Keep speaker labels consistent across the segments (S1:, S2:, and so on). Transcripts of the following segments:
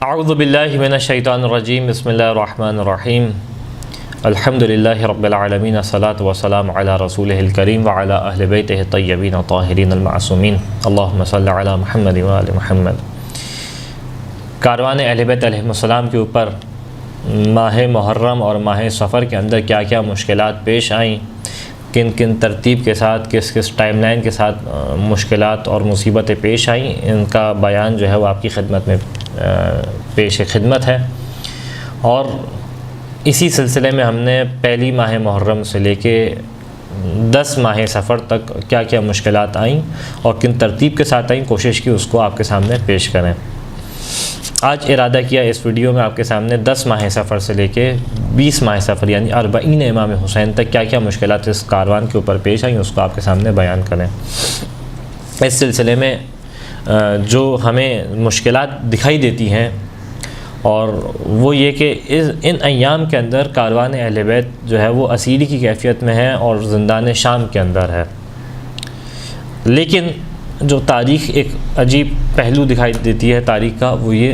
S1: اعوذ باللہ من الشیطان الرجیم بسم اللہ الرحمن الرحیم الحمدللہ رب العالمین الصلاۃ والسلام علی رسولہ الکریم وعلی اہل بیتہ الطیبین الطاہرین المعصومین اللہم صل علی محمد وآل محمد۔ کاروان اہل بیت علیہ السلام کے اوپر ماہ محرم اور ماہ سفر کے اندر کیا کیا مشکلات پیش آئیں، کن کن ترتیب کے ساتھ کس کس ٹائم لائن کے ساتھ مشکلات اور مصیبتیں پیش آئیں، ان کا بیان جو ہے وہ آپ کی خدمت میں پیش خدمت ہے۔ اور اسی سلسلے میں ہم نے پہلی ماہ محرم سے لے کے 10 ماہ سفر تک کیا کیا مشکلات آئیں اور کن ترتیب کے ساتھ آئیں، کوشش کی اس کو آپ کے سامنے پیش کریں۔ آج ارادہ کیا اس ویڈیو میں آپ کے سامنے 10 ماہ سفر سے لے کے 20 ماہ سفر یعنی 40 امام حسین تک کیا کیا مشکلات اس کاروان کے اوپر پیش آئیں اس کو آپ کے سامنے بیان کریں۔ اس سلسلے میں جو ہمیں مشکلات دکھائی دیتی ہیں اور وہ یہ کہ ان ایام کے اندر کاروان اہل بیت جو ہے وہ اسیری کی کیفیت میں ہے اور زندان شام کے اندر ہے، لیکن جو تاریخ ایک عجیب پہلو دکھائی دیتی ہے تاریخ کا، وہ یہ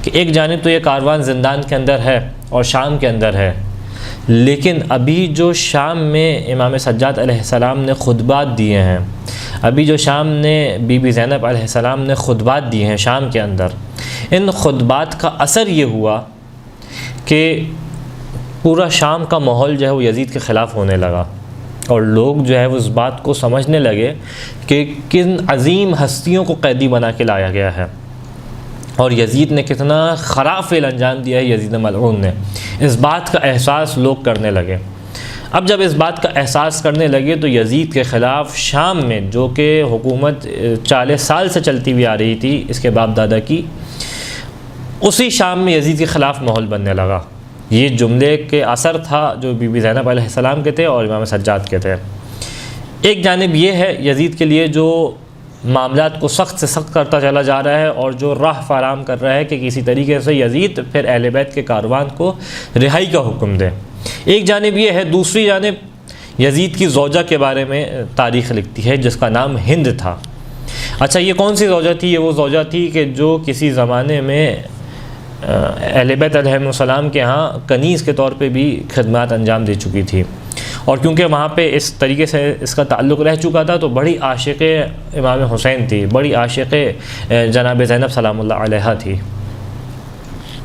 S1: کہ ایک جانب تو یہ کاروان زندان کے اندر ہے اور شام کے اندر ہے، لیکن ابھی جو شام میں امام سجاد علیہ السلام نے خطبات دیے ہیں، ابھی جو شام نے بی بی زینب علیہ السلام نے خطبات دیے ہیں شام کے اندر، ان خطبات کا اثر یہ ہوا کہ پورا شام کا ماحول جو ہے وہ یزید کے خلاف ہونے لگا، اور لوگ جو ہے وہ اس بات کو سمجھنے لگے کہ کن عظیم ہستیوں کو قیدی بنا کے لایا گیا ہے اور یزید نے کتنا خراب فعل انجام دیا ہے، یزید ملعون نے۔ اس بات کا احساس لوگ کرنے لگے۔ اب جب اس بات کا احساس کرنے لگے تو یزید کے خلاف شام میں، جو کہ حکومت 40 سال سے چلتی ہوئی آ رہی تھی اس کے باپ دادا کی، اسی شام میں یزید کے خلاف ماحول بننے لگا۔ یہ جملے کے اثر تھا جو بی بی زینب علیہ السلام کے تھے اور امام سجاد کے تھے۔ ایک جانب یہ ہے یزید کے لیے جو معاملات کو سخت سے سخت کرتا چلا جا رہا ہے اور جو راہ فراہم کر رہا ہے کہ کسی طریقے سے یزید پھر اہل بیت کے کاروان کو رہائی کا حکم دے۔ ایک جانب یہ ہے، دوسری جانب یزید کی زوجہ کے بارے میں تاریخ لکھتی ہے جس کا نام ہند تھا۔ اچھا، یہ کون سی زوجہ تھی؟ یہ وہ زوجہ تھی کہ جو کسی زمانے میں اہل بیت علیہ السلام کے ہاں کنیز کے طور پہ بھی خدمات انجام دے چکی تھی، اور کیونکہ وہاں پہ اس طریقے سے اس کا تعلق رہ چکا تھا تو بڑی عاشق امام حسین تھی، بڑی عاشق جناب زینب سلام اللہ علیہا تھی۔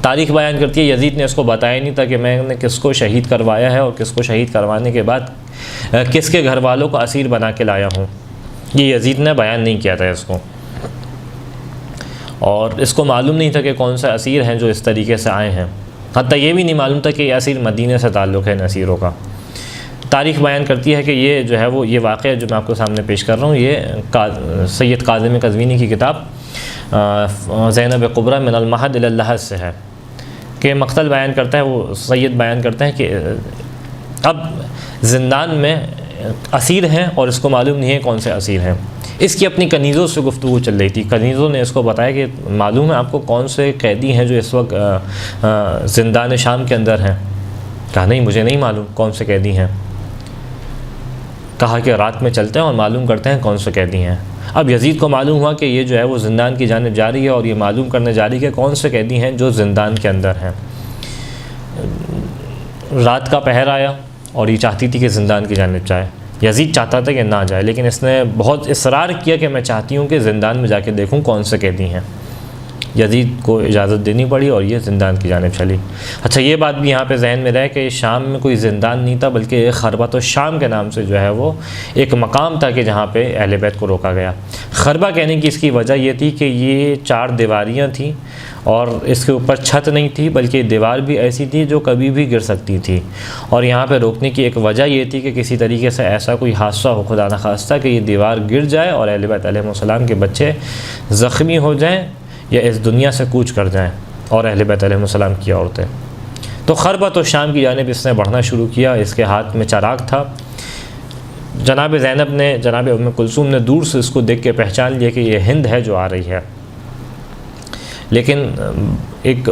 S1: تاریخ بیان کرتی ہے یزید نے اس کو بتایا نہیں تھا کہ میں نے کس کو شہید کروایا ہے اور کس کو شہید کروانے کے بعد کس کے گھر والوں کو اسیر بنا کے لایا ہوں، یہ یزید نے بیان نہیں کیا تھا اس کو، اور اس کو معلوم نہیں تھا کہ کون سے اسیر ہیں جو اس طریقے سے آئے ہیں، حتیٰ یہ بھی نہیں معلوم تھا کہ یہ اسیر مدینہ سے تعلق ہے ان اسیروں کا۔ تاریخ بیان کرتی ہے کہ یہ جو ہے وہ یہ واقعہ جو میں آپ کو سامنے پیش کر رہا ہوں یہ سید کاظم قزوینی کی کتاب زینب کبریٰ من المہد الی اللحد سے ہے، کہ مقتل بیان کرتا ہے، وہ سید بیان کرتے ہیں کہ اب زندان میں اسیر ہیں اور اس کو معلوم نہیں ہے کون سے اسیر ہیں۔ اس کی اپنی کنیزوں سے گفتگو چل رہی تھی، کنیزوں نے اس کو بتایا کہ معلوم ہے آپ کو کون سے قیدی ہیں جو اس وقت زندان شام کے اندر ہیں؟ کہا نہیں، مجھے نہیں معلوم کون سے قیدی ہیں۔ کہا کہ رات میں چلتے ہیں اور معلوم کرتے ہیں کون سے قیدی ہیں۔ اب یزید کو معلوم ہوا کہ یہ جو ہے وہ زندان کی جانب جا رہی ہے اور یہ معلوم کرنے جا رہی ہے کہ کون سے قیدی ہیں جو زندان کے اندر ہیں۔ رات کا پہر آیا اور یہ چاہتی تھی کہ زندان کی جانب جائے، یزید چاہتا تھا کہ نہ جائے، لیکن اس نے بہت اصرار کیا کہ میں چاہتی ہوں کہ زندان میں جا کے دیکھوں کون سے قیدی ہیں۔ یزید کو اجازت دینی پڑی اور یہ زندان کی جانب چلی۔ اچھا، یہ بات بھی یہاں پہ ذہن میں رہے کہ شام میں کوئی زندان نہیں تھا بلکہ خربۃ الشام کے نام سے جو ہے وہ ایک مقام تھا کہ جہاں پہ اہل بیت کو روکا گیا۔ خربہ کہنے کی اس کی وجہ یہ تھی کہ یہ 4 دیواریاں تھیں اور اس کے اوپر چھت نہیں تھی بلکہ دیوار بھی ایسی تھی جو کبھی بھی گر سکتی تھی، اور یہاں پہ روکنے کی ایک وجہ یہ تھی کہ کسی طریقے سے ایسا کوئی حادثہ ہو خدا نخواستہ کہ یہ دیوار گر جائے اور اہل بیت علیہ السلام کے بچے زخمی ہو جائیں یا اس دنیا سے کوچ کر جائیں، اور اہل بیت علیہ السلام کی عورتیں۔ تو خربۃ الشام کی جانب اس نے بڑھنا شروع کیا۔ اس کے ہاتھ میں چراغ تھا۔ جناب زینب نے، جناب ام کلثوم نے دور سے اس کو دیکھ کے پہچان لیا کہ یہ ہند ہے جو آ رہی ہے، لیکن ایک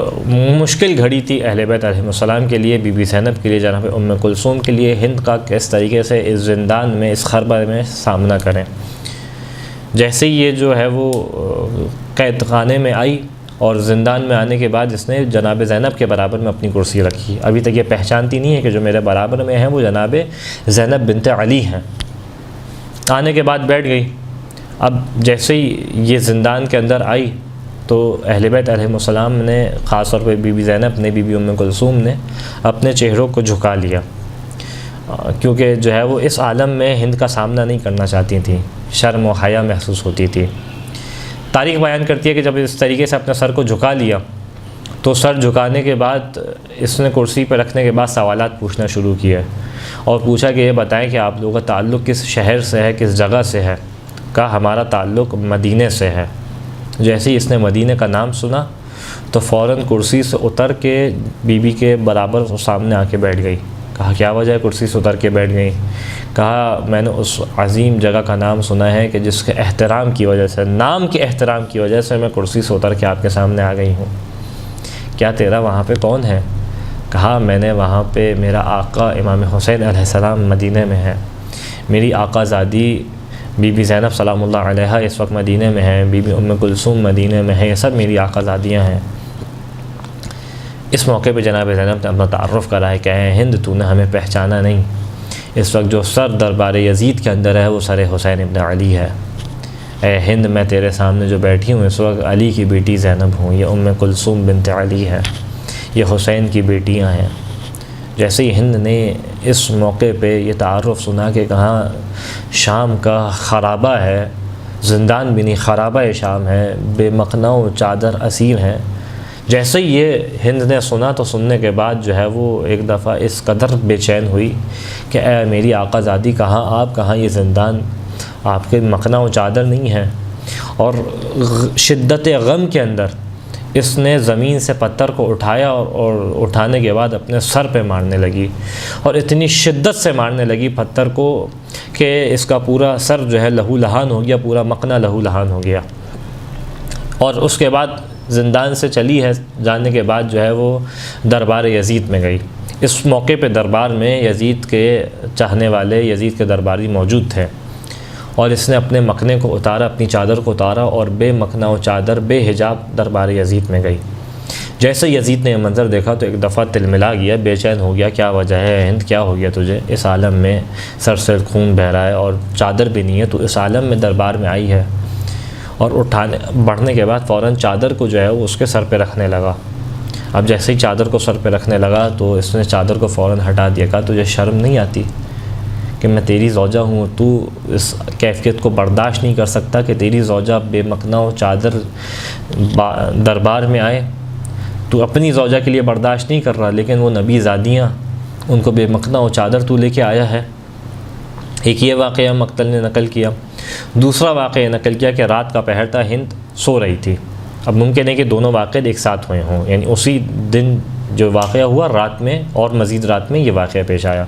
S1: مشکل گھڑی تھی اہل بیت علیہ السلام کے لیے، بی بی زینب کے لیے، جناب ام کلثوم کے لیے، ہند کا کس طریقے سے اس زندان میں، اس خربہ میں سامنا کریں۔ جیسے ہی یہ جو ہے وہ قید خانے میں آئی اور زندان میں آنے کے بعد اس نے جناب زینب کے برابر میں اپنی کرسی رکھی۔ ابھی تک یہ پہچانتی نہیں ہے کہ جو میرے برابر میں ہیں وہ جناب زینب بنت علی ہیں۔ آنے کے بعد بیٹھ گئی۔ اب جیسے ہی یہ زندان کے اندر آئی تو اہل بیت علیہم السلام نے، خاص طور پہ بی بی زینب نے، بی بی ام کلثوم نے اپنے چہروں کو جھکا لیا، کیونکہ جو ہے وہ اس عالم میں ہند کا سامنا نہیں کرنا چاہتی تھیں، شرم و حیا محسوس ہوتی تھی۔ تاریخ بیان کرتی ہے کہ جب اس طریقے سے اپنے سر کو جھکا لیا تو سر جھکانے کے بعد اس نے کرسی پہ رکھنے کے بعد سوالات پوچھنا شروع کیے، اور پوچھا کہ یہ بتائیں کہ آپ لوگوں کا تعلق کس شہر سے ہے، کس جگہ سے ہے؟ کہا ہمارا تعلق مدینے سے ہے۔ جیسے ہی اس نے مدینے کا نام سنا تو فوراً کرسی سے اتر کے بی بی کے برابر سامنے آ کے بیٹھ گئی۔ کہا کیا وجہ ہے کرسی سے اتر کے بیٹھ گئی؟ کہا میں نے اس عظیم جگہ کا نام سنا ہے کہ جس کے احترام کی وجہ سے، نام کے احترام کی وجہ سے میں کرسی سے اتر کے آپ کے سامنے آ گئی ہوں۔ کیا تیرا وہاں پہ کون ہے؟ کہا میں نے وہاں پہ میرا آقا امام حسین علیہ السلام مدینے میں ہے، میری آقا زادی بی بی زینب سلام اللہ علیہا اس وقت مدینے میں ہیں، بی بی ام کلثوم مدینے میں ہیں، یہ سب میری آقا زادیاں ہیں۔ اس موقع پہ جناب زینب نے اپنا تعارف کرا ہے کہ اے ہند تو نے ہمیں پہچانا نہیں، اس وقت جو سر دربار یزید کے اندر ہے وہ سر حسین ابن علی ہے۔ اے ہند میں تیرے سامنے جو بیٹھی ہوں اس وقت علی کی بیٹی زینب ہوں، یہ ام کلثوم بنت علی ہے، یہ حسین کی بیٹیاں ہیں۔ جیسے ہی ہند نے اس موقع پہ یہ تعارف سنا کہ کہاں شام کا خرابہ ہے، زندان بھی نہیں خرابہ شام ہے، بے مقنع و چادر اسیر ہیں، جیسے ہی یہ ہند نے سنا تو سننے کے بعد جو ہے وہ ایک دفعہ اس قدر بے چین ہوئی کہ اے میری آقا زادی کہاں آپ، کہاں یہ زندان، آپ کے مقنع و چادر نہیں ہے۔ اور شدت غم کے اندر اس نے زمین سے پتھر کو اٹھایا اور اٹھانے کے بعد اپنے سر پہ مارنے لگی، اور اتنی شدت سے مارنے لگی پتھر کو کہ اس کا پورا سر جو ہے لہو لہان ہو گیا، پورا مقنع لہو لہان ہو گیا۔ اور اس کے بعد زندان سے چلی ہے، جانے کے بعد جو ہے وہ دربار یزید میں گئی۔ اس موقع پہ دربار میں یزید کے چاہنے والے، یزید کے درباری موجود تھے، اور اس نے اپنے مقنے کو اتارا، اپنی چادر کو اتارا، اور بے مقنع و چادر بے حجاب دربار یزید میں گئی۔ جیسے یزید نے یہ منظر دیکھا تو ایک دفعہ تلملا گیا، بے چین ہو گیا، کیا وجہ ہے ہند، کیا ہو گیا تجھے؟ اس عالم میں سر سے خون بہہ رہا ہے اور چادر بھی نہیں ہے، تو اس عالم میں دربار میں آئی ہے۔ اور بڑھنے کے بعد فوراً چادر کو جو ہے وہ اس کے سر پہ رکھنے لگا۔ اب جیسے ہی چادر کو سر پہ رکھنے لگا تو اس نے چادر کو فوراً ہٹا دیا، کہا تجھے شرم نہیں آتی کہ میں تیری زوجہ ہوں، تو اس کیفیت کو برداشت نہیں کر سکتا کہ تیری زوجہ بے مقنع و چادر دربار میں آئے؟ تو اپنی زوجہ کے لیے برداشت نہیں کر رہا، لیکن وہ نبی زادیاں، ان کو بے مقنع و چادر تو لے کے آیا ہے۔ ایک یہ واقعہ مقتل نے نقل کیا۔ دوسرا واقعہ نقل کیا کہ رات کا پہر تھا، ہند سو رہی تھی۔ اب ممکن ہے کہ دونوں واقعے ایک ساتھ ہوئے ہوں، یعنی اسی دن جو واقعہ ہوا رات میں اور مزید رات میں یہ واقعہ پیش آیا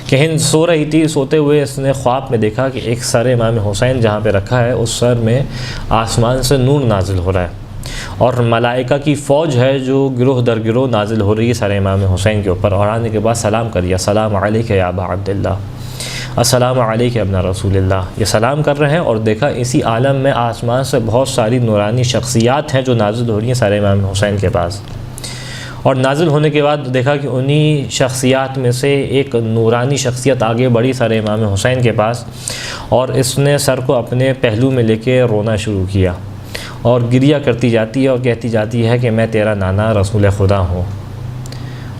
S1: کہ ہند سو رہی تھی۔ سوتے ہوئے اس نے خواب میں دیکھا کہ ایک سر امام حسین جہاں پہ رکھا ہے اس سر میں آسمان سے نور نازل ہو رہا ہے، اور ملائکہ کی فوج ہے جو گروہ در گروہ نازل ہو رہی ہے سر امام حسین کے اوپر، اور آنے کے بعد سلام کریا، السلام علیک یا ابا عبداللہ، السلام علیک ابن رسول اللہ، یہ سلام کر رہے ہیں۔ اور دیکھا اسی عالم میں آسمان سے بہت ساری نورانی شخصیات ہیں جو نازل ہو رہی ہیں سر امام حسین کے پاس، اور نازل ہونے کے بعد دیکھا کہ انہی شخصیات میں سے ایک نورانی شخصیت آگے بڑھی سر امام حسین کے پاس، اور اس نے سر کو اپنے پہلو میں لے کے رونا شروع کیا، اور گریہ کرتی جاتی ہے اور کہتی جاتی ہے کہ میں تیرا نانا رسول خدا ہوں،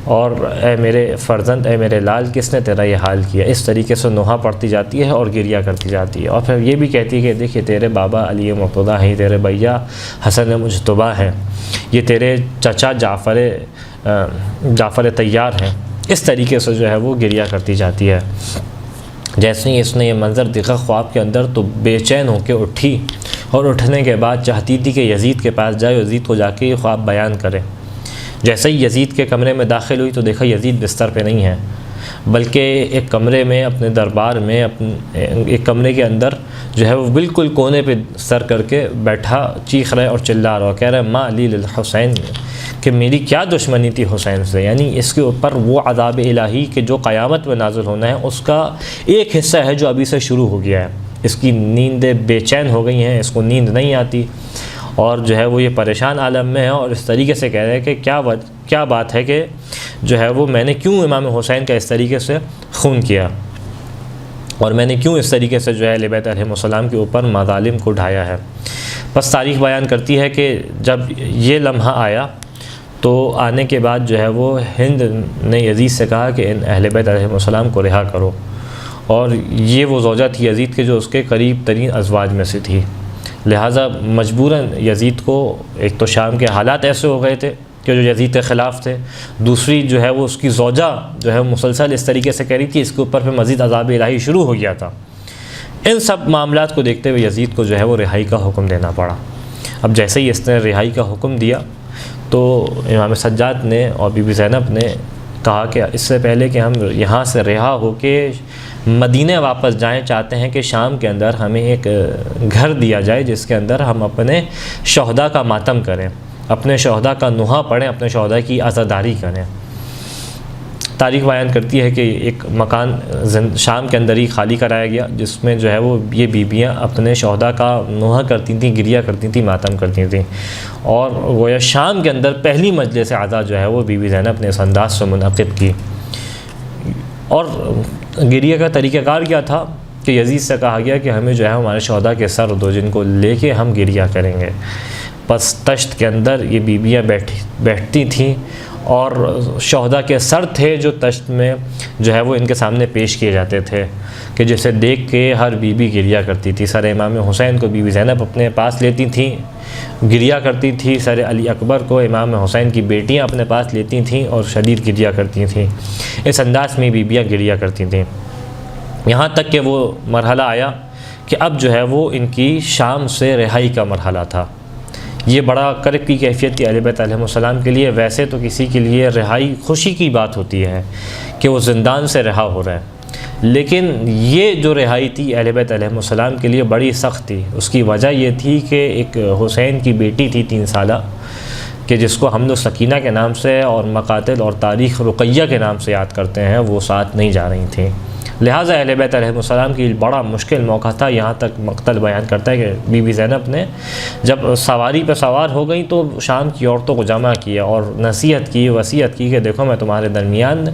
S1: اور اے میرے فرزند، اے میرے لال، کس نے تیرا یہ حال کیا؟ اس طریقے سے نوحہ پڑھتی جاتی ہے اور گریہ کرتی جاتی ہے، اور پھر یہ بھی کہتی ہے کہ دیکھیے تیرے بابا علی مرتضیٰ ہیں، تیرے بھیا حسن مجتبیٰ ہیں، یہ تیرے چچا جعفر طیار ہیں۔ اس طریقے سے جو ہے وہ گریہ کرتی جاتی ہے۔ جیسے ہی اس نے یہ منظر دیکھا خواب کے اندر تو بے چین ہو کے اٹھی، اور اٹھنے کے بعد چاہتی تھی کہ یزید کے پاس جائے، یزید کو جا کے یہ خواب بیان کرے۔ جیسے ہی یزید کے کمرے میں داخل ہوئی تو دیکھا یزید بستر پہ نہیں ہے، بلکہ ایک کمرے میں اپنے دربار میں ایک کمرے کے اندر جو ہے وہ بالکل کونے پہ سر کر کے بیٹھا، چیخ رہے اور چلا رہا، کہہ رہے ما علی للحسین، کہ میری کیا دشمنی تھی حسین سے، یعنی اس کے اوپر وہ عذاب الہی کہ جو قیامت میں نازل ہونا ہے اس کا ایک حصہ ہے جو ابھی سے شروع ہو گیا ہے۔ اس کی نیندیں بے چین ہو گئی ہیں، اس کو نیند نہیں آتی، اور جو ہے وہ یہ پریشان عالم میں ہے اور اس طریقے سے کہہ رہے ہیں کہ کیا بات ہے کہ جو ہے وہ میں نے کیوں امام حسین کا اس طریقے سے خون کیا، اور میں نے کیوں اس طریقے سے جو ہے اہل بیت علیہم السلام کے اوپر مظالم کو ڈھایا ہے۔ بس تاریخ بیان کرتی ہے کہ جب یہ لمحہ آیا تو آنے کے بعد جو ہے وہ ہند نے یزید سے کہا کہ ان اہل بیت علیہم السلام کو رہا کرو، اور یہ وہ زوجہ تھی یزید کے جو اس کے قریب ترین ازواج میں سے تھی، لہٰذا مجبوراً یزید کو ایک تو شام کے حالات ایسے ہو گئے تھے کہ جو یزید کے خلاف تھے، دوسری جو ہے وہ اس کی زوجہ جو ہے مسلسل اس طریقے سے کہہ رہی تھی، اس کے اوپر پھر مزید عذاب الہی شروع ہو گیا تھا۔ ان سب معاملات کو دیکھتے ہوئے یزید کو جو ہے وہ رہائی کا حکم دینا پڑا۔ اب جیسے ہی اس نے رہائی کا حکم دیا تو امام سجاد نے اور بی بی زینب نے کہا کہ اس سے پہلے کہ ہم یہاں سے رہا ہو کے مدینہ واپس جائیں، چاہتے ہیں کہ شام کے اندر ہمیں ایک گھر دیا جائے جس کے اندر ہم اپنے شہداء کا ماتم کریں، اپنے شہداء کا نوحہ پڑھیں، اپنے شہداء کی عزاداری کریں۔ تاریخ بیان کرتی ہے کہ ایک مکان شام کے اندر ہی خالی کرایا گیا جس میں جو ہے وہ یہ بیویاں اپنے شہداء کا نوحہ کرتی تھیں، گریہ کرتی تھیں، ماتم کرتی تھیں، اور گویا شام کے اندر پہلی مجلس عزا جو ہے وہ بی بی زینب نے اس انداز سے منعقد کی۔ اور گریہ کا طریقہ کار کیا تھا کہ یزید سے کہا گیا کہ ہمیں جو ہے ہمارے شہداء کے سر دو جن کو لے کے ہم گریہ کریں گے۔ بس تشت کے اندر یہ بیویاں بیٹھتی تھیں اور شہداء کے سر تھے جو تشت میں جو ہے وہ ان کے سامنے پیش کیے جاتے تھے کہ جسے دیکھ کے ہر بیوی گریہ کرتی تھی۔ سر امام حسین کو بی بی زینب اپنے پاس لیتی تھیں، گریہ کرتی تھی، سر علی اکبر کو امام حسین کی بیٹیاں اپنے پاس لیتی تھیں اور شدید گریہ کرتی تھیں۔ اس انداز میں بیویاں گریہ کرتی تھیں، یہاں تک کہ وہ مرحلہ آیا کہ اب جو ہے وہ ان کی شام سے رہائی کا مرحلہ تھا۔ یہ بڑا کرب کی کیفیت تھی اہل بیت علیہ السلام کے لیے۔ ویسے تو کسی کے لیے رہائی خوشی کی بات ہوتی ہے کہ وہ زندان سے رہا ہو رہا ہے، لیکن یہ جو رہائی تھی اہل بیت علیہ السلام کے لیے بڑی سخت تھی۔ اس کی وجہ یہ تھی کہ ایک حسین کی بیٹی تھی 3 سالہ کہ جس کو ہم لوگ سکینہ کے نام سے اور مقاتل اور تاریخ رقیہ کے نام سے یاد کرتے ہیں، وہ ساتھ نہیں جا رہی تھیں، لہٰذا اہل بیت علیہ السلام کی بڑا مشکل موقع تھا۔ یہاں تک مقتل بیان کرتا ہے کہ بی بی زینب نے جب سواری پہ سوار ہو گئی تو شام کی عورتوں کو جمع کیا اور نصیحت کی، وصیت کی کہ دیکھو میں تمہارے درمیان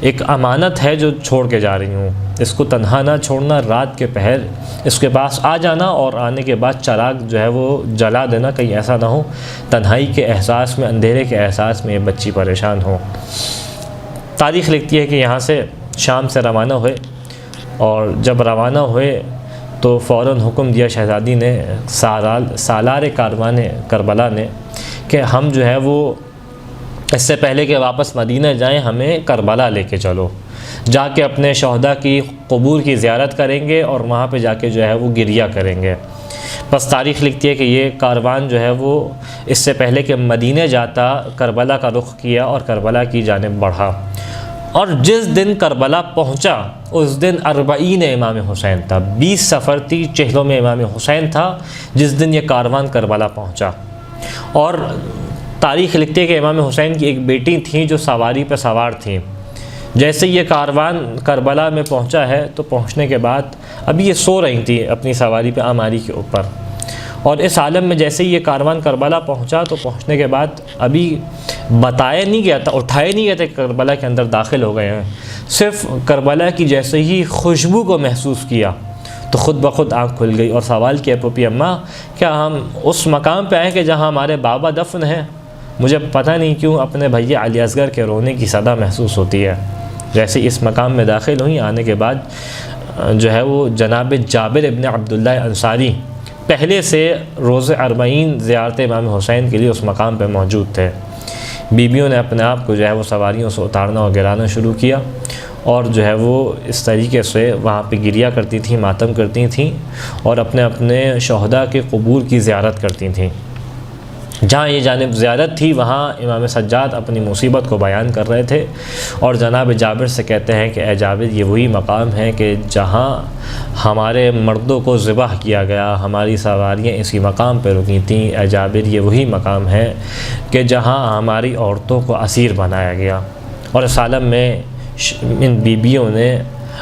S1: ایک امانت ہے جو چھوڑ کے جا رہی ہوں، اس کو تنہا نہ چھوڑنا، رات کے پہر اس کے پاس آ جانا اور آنے کے بعد چراغ جو ہے وہ جلا دینا، کہیں ایسا نہ ہو تنہائی کے احساس میں، اندھیرے کے احساس میں یہ بچی پریشان ہو۔ تاریخ لکھتی ہے کہ یہاں سے شام سے روانہ ہوئے، اور جب روانہ ہوئے تو فوراً حکم دیا شہزادی نے سالار کاروان کربلا نے کہ ہم جو ہے وہ اس سے پہلے کہ واپس مدینہ جائیں ہمیں کربلا لے کے چلو، جا کے اپنے شہداء کی قبور کی زیارت کریں گے اور وہاں پہ جا کے جو ہے وہ گریہ کریں گے۔ بس تاریخ لکھتی ہے کہ یہ کاروان جو ہے وہ اس سے پہلے کہ مدینہ جاتا کربلا کا رخ کیا اور کربلا کی جانب بڑھا، اور جس دن کربلا پہنچا اس دن 40 امام حسین تھا، 20 سفر تھی، چہلوں میں امام حسین تھا جس دن یہ کاروان کربلا پہنچا۔ اور تاریخ لکھتے ہے کہ امام حسین کی ایک بیٹی تھیں جو سواری پہ سوار تھیں، جیسے یہ کاروان کربلا میں پہنچا ہے تو پہنچنے کے بعد ابھی یہ سو رہی تھیں اپنی سواری پہ آماری کے اوپر، اور اس عالم میں جیسے ہی یہ کاروان کربلا پہنچا تو پہنچنے کے بعد ابھی بتایا نہیں گیا تھا، اٹھائے نہیں گئے تھے کربلا کے اندر داخل ہو گئے ہیں، صرف کربلا کی جیسے ہی خوشبو کو محسوس کیا تو خود بخود آنکھ کھل گئی اور سوال کیا پھوپھی اماں کیا ہم اس مقام پہ آئیں کہ جہاں ہمارے بابا دفن ہیں؟ مجھے پتہ نہیں کیوں اپنے بھیا علی اصغر کے رونے کی صدا محسوس ہوتی ہے۔ جیسے اس مقام میں داخل ہوئیں، آنے کے بعد جو ہے وہ جناب جابر ابن عبداللہ انصاری پہلے سے روز 40 زیارت امام حسین کے لیے اس مقام پہ موجود تھے۔ بیویوں نے اپنے آپ کو جو ہے وہ سواریوں سے اتارنا اور گرانا شروع کیا، اور جو ہے وہ اس طریقے سے وہاں پہ گریہ کرتی تھیں، ماتم کرتی تھیں اور اپنے اپنے شہداء کے قبور کی زیارت کرتی تھیں۔ جہاں یہ جانب زیارت تھی وہاں امام سجاد اپنی مصیبت کو بیان کر رہے تھے، اور جناب جابر سے کہتے ہیں کہ اے جابر یہ وہی مقام ہے کہ جہاں ہمارے مردوں کو ذبح کیا گیا، ہماری سواریاں اسی مقام پہ رکی تھیں۔ اے جابر یہ وہی مقام ہے کہ جہاں ہماری عورتوں کو اسیر بنایا گیا، اور اس عالم میں ان بیبیوں نے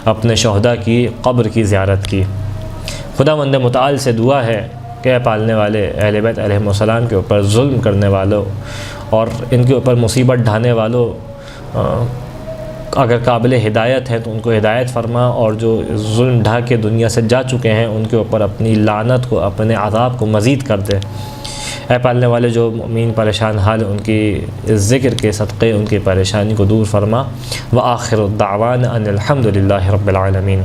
S1: اپنے شہداء کی قبر کی زیارت کی۔ خداوند متعال سے دعا ہے کہ اے پالنے والے اہل بیت علیہم السلام کے اوپر ظلم کرنے والوں اور ان کے اوپر مصیبت ڈھانے والوں، اگر قابل ہدایت ہیں تو ان کو ہدایت فرما، اور جو ظلم ڈھا کے دنیا سے جا چکے ہیں ان کے اوپر اپنی لعنت کو، اپنے عذاب کو مزید کر دے۔ اے پالنے والے جو مومن پریشان حال ان کی ذکر کے صدقے ان کی پریشانی کو دور فرما۔ وآخر الدعوان ان الحمد للہ رب العالمین۔